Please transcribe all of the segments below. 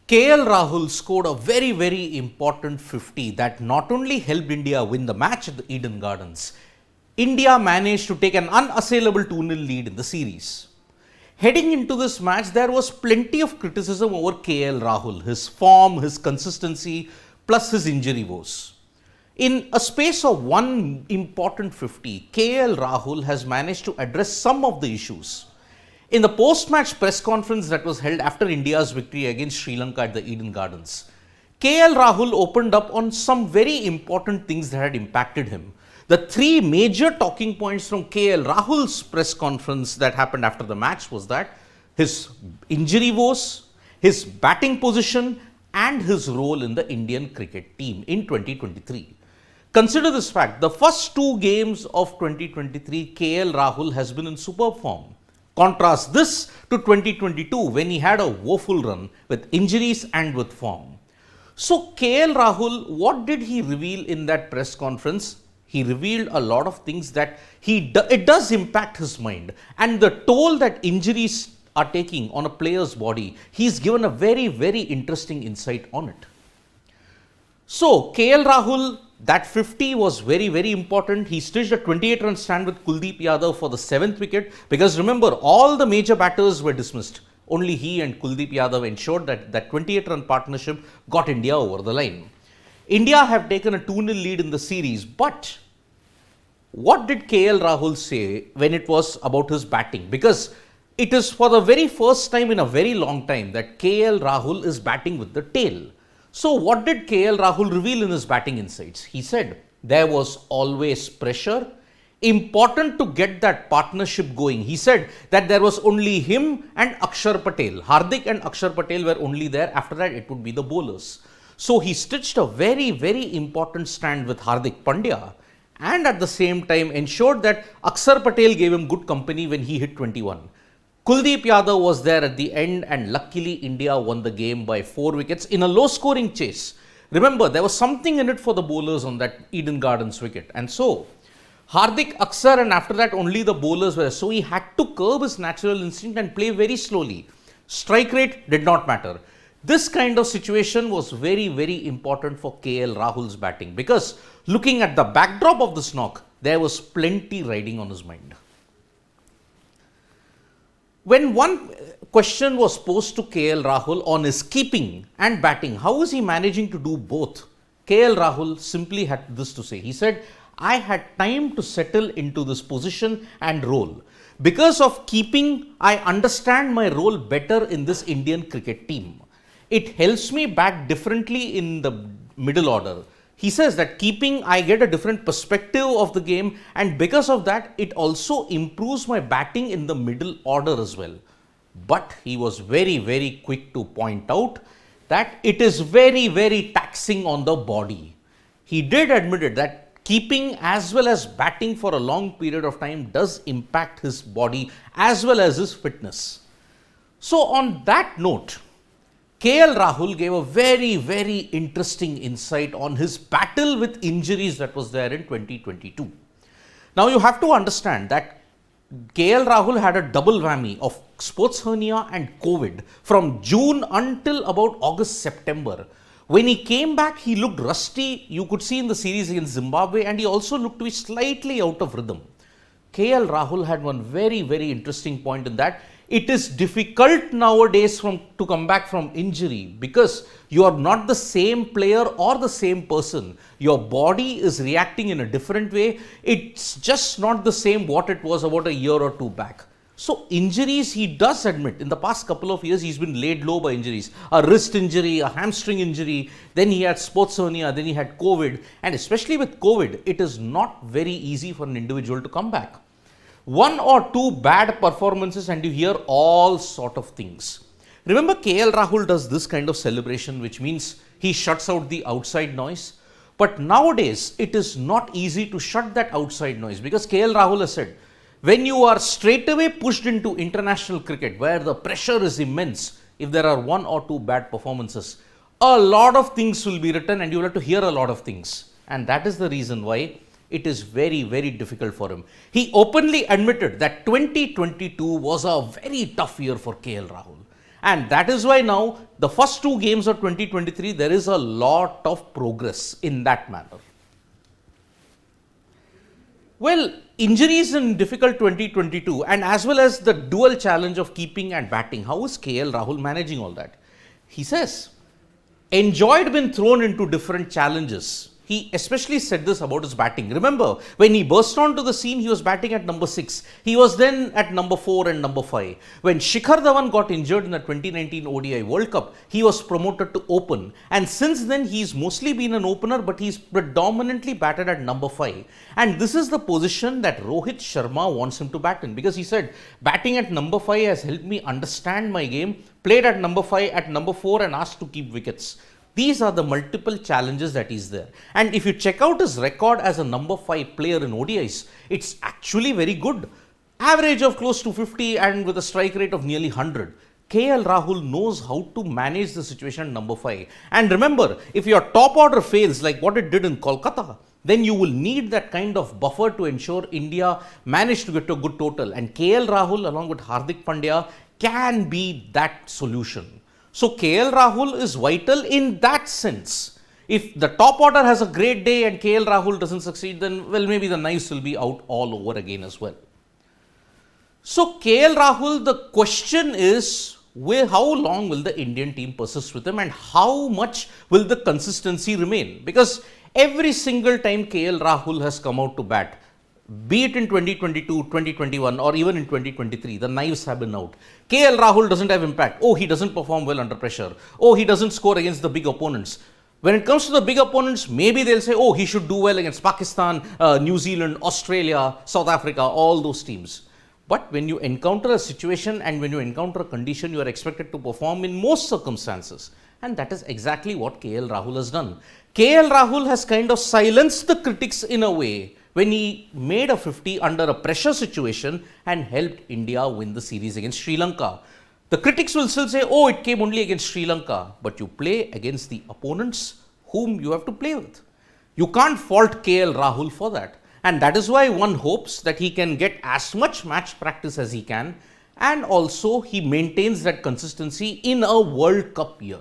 KL Rahul scored a very important 50 that not only helped India win the match at the Eden Gardens, India managed to take an unassailable 2-0 lead in the series. Heading into this match, there was plenty of criticism over KL Rahul, his form, his consistency, plus his injury woes. In a space of one important 50, KL Rahul has managed to address some of the issues. In the post-match press conference that was held after India's victory against Sri Lanka at the Eden Gardens, KL Rahul opened up on some very important things that had impacted him. The three major talking points from KL Rahul's press conference that happened after the match was that his injury woes, his batting position, and his role in the Indian cricket team in 2023. Consider this fact, the first two games of 2023, KL Rahul has been in superb form. Contrast this to 2022 when he had a woeful run with injuries and with form. So KL Rahul, what did he reveal in that press conference? He revealed a lot of things that it does impact his mind, and the toll that injuries are taking on a player's body. He's given a very interesting insight on it. So KL Rahul, that 50 was very important. He stitched a 28-run stand with Kuldeep Yadav for the 7th wicket, because remember, all the major batters were dismissed. Only he and Kuldeep Yadav ensured that that 28-run partnership got India over the line. India have taken a 2-0 lead in the series, but what did KL Rahul say when it was about his batting? Because it is for the very first time in a very long time that KL Rahul is batting with the tail. So what did KL Rahul reveal in his batting insights? He said there was always pressure, important to get that partnership going. He said that there was only him and Akshar Patel. Hardik and Akshar Patel were only there. After that, it would be the bowlers. So he stitched a very important stand with Hardik Pandya, and at the same time ensured that Akshar Patel gave him good company when he hit 21. Kuldeep Yadav was there at the end, and luckily India won the game by 4 wickets in a low scoring chase. Remember, there was something in it for the bowlers on that Eden Gardens wicket, and so Hardik, Akshar, and after that only the bowlers were. So he had to curb his natural instinct and play very slowly. Strike rate did not matter. This kind of situation was very important for KL Rahul's batting, because looking at the backdrop of this knock, there was plenty riding on his mind. When one question was posed to KL Rahul on his keeping and batting, how is he managing to do both? KL Rahul simply had this to say. He said, I had time to settle into this position and role. Because of keeping, I understand my role better in this Indian cricket team. It helps me bat differently in the middle order. He says that keeping, I get a different perspective of the game, and because of that, it also improves my batting in the middle order as well. But he was very quick to point out that it is very taxing on the body. He did admit it, that keeping as well as batting for a long period of time does impact his body as well as his fitness. So on that note, KL Rahul gave a very interesting insight on his battle with injuries that was there in 2022. Now you have to understand that KL Rahul had a double whammy of sports hernia and COVID from June until about August, September. When he came back, he looked rusty. You could see in the series against Zimbabwe, and he also looked to be slightly out of rhythm. KL Rahul had one very interesting point in that it is difficult nowadays to come back from injury, because you are not the same player or the same person. Your body is reacting in a different way. It's just not the same what it was about a year or two back. So injuries, he does admit, in the past couple of years, he's been laid low by injuries. A wrist injury, a hamstring injury, then he had sports hernia, then he had COVID. And especially with COVID, it is not very easy for an individual to come back. One or two bad performances and you hear all sort of things. Remember, KL Rahul does this kind of celebration, which means he shuts out the outside noise. But nowadays, it is not easy to shut that outside noise, because KL Rahul has said, when you are straight away pushed into international cricket, where the pressure is immense, if there are one or two bad performances, a lot of things will be written and you will have to hear a lot of things. And that is the reason why it is very difficult for him. He openly admitted that 2022 was a very tough year for KL Rahul. And that is why now, the first two games of 2023, there is a lot of progress in that manner. Well, injuries in difficult 2022 and as well as the dual challenge of keeping and batting, how is KL Rahul managing all that? He says, enjoyed being thrown into different challenges. He especially said this about his batting. Remember, when he burst onto the scene, he was batting at number 6. He was then at number 4 and number 5. When Shikhar Dhawan got injured in the 2019 ODI World Cup, he was promoted to open. And since then, he's mostly been an opener, but he's predominantly batted at number 5. And this is the position that Rohit Sharma wants him to bat in. Because he said, batting at number 5 has helped me understand my game. Played at number 5, at number 4 and asked to keep wickets. These are the multiple challenges that is there. And if you check out his record as a number 5 player in ODIs, it's actually very good. Average of close to 50 and with a strike rate of nearly 100. KL Rahul knows how to manage the situation at number 5. And remember, if your top order fails like what it did in Kolkata, then you will need that kind of buffer to ensure India manage to get to a good total. And KL Rahul along with Hardik Pandya can be that solution. So KL Rahul is vital in that sense. If the top order has a great day and KL Rahul doesn't succeed, then well, maybe the knives will be out all over again as well. So KL Rahul, the question is, how long will the Indian team persist with him and how much will the consistency remain? Because every single time KL Rahul has come out to bat, be it in 2022, 2021 or even in 2023, the knives have been out. KL Rahul doesn't have impact. Oh, he doesn't perform well under pressure. Oh, he doesn't score against the big opponents. When it comes to the big opponents, maybe they'll say, oh, he should do well against Pakistan, New Zealand, Australia, South Africa, all those teams. But when you encounter a situation and when you encounter a condition, you are expected to perform in most circumstances. And that is exactly what KL Rahul has done. KL Rahul has kind of silenced the critics in a way when he made a 50 under a pressure situation and helped India win the series against Sri Lanka. The critics will still say, oh, it came only against Sri Lanka, but you play against the opponents whom you have to play with. You can't fault KL Rahul for that. And that is why one hopes that he can get as much match practice as he can, and also he maintains that consistency in a World Cup year.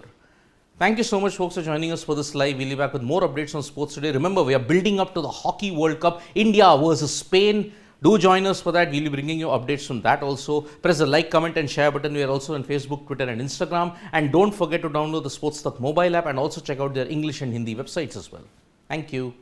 Thank you so much, folks, for joining us for this live. We'll be back with more updates on sports today. Remember, we are building up to the Hockey World Cup, India versus Spain. Do join us for that. We'll be bringing you updates from that also. Press the like, comment and share button. We are also on Facebook, Twitter and Instagram. And don't forget to download the AajTak mobile app and also check out their English and Hindi websites as well. Thank you.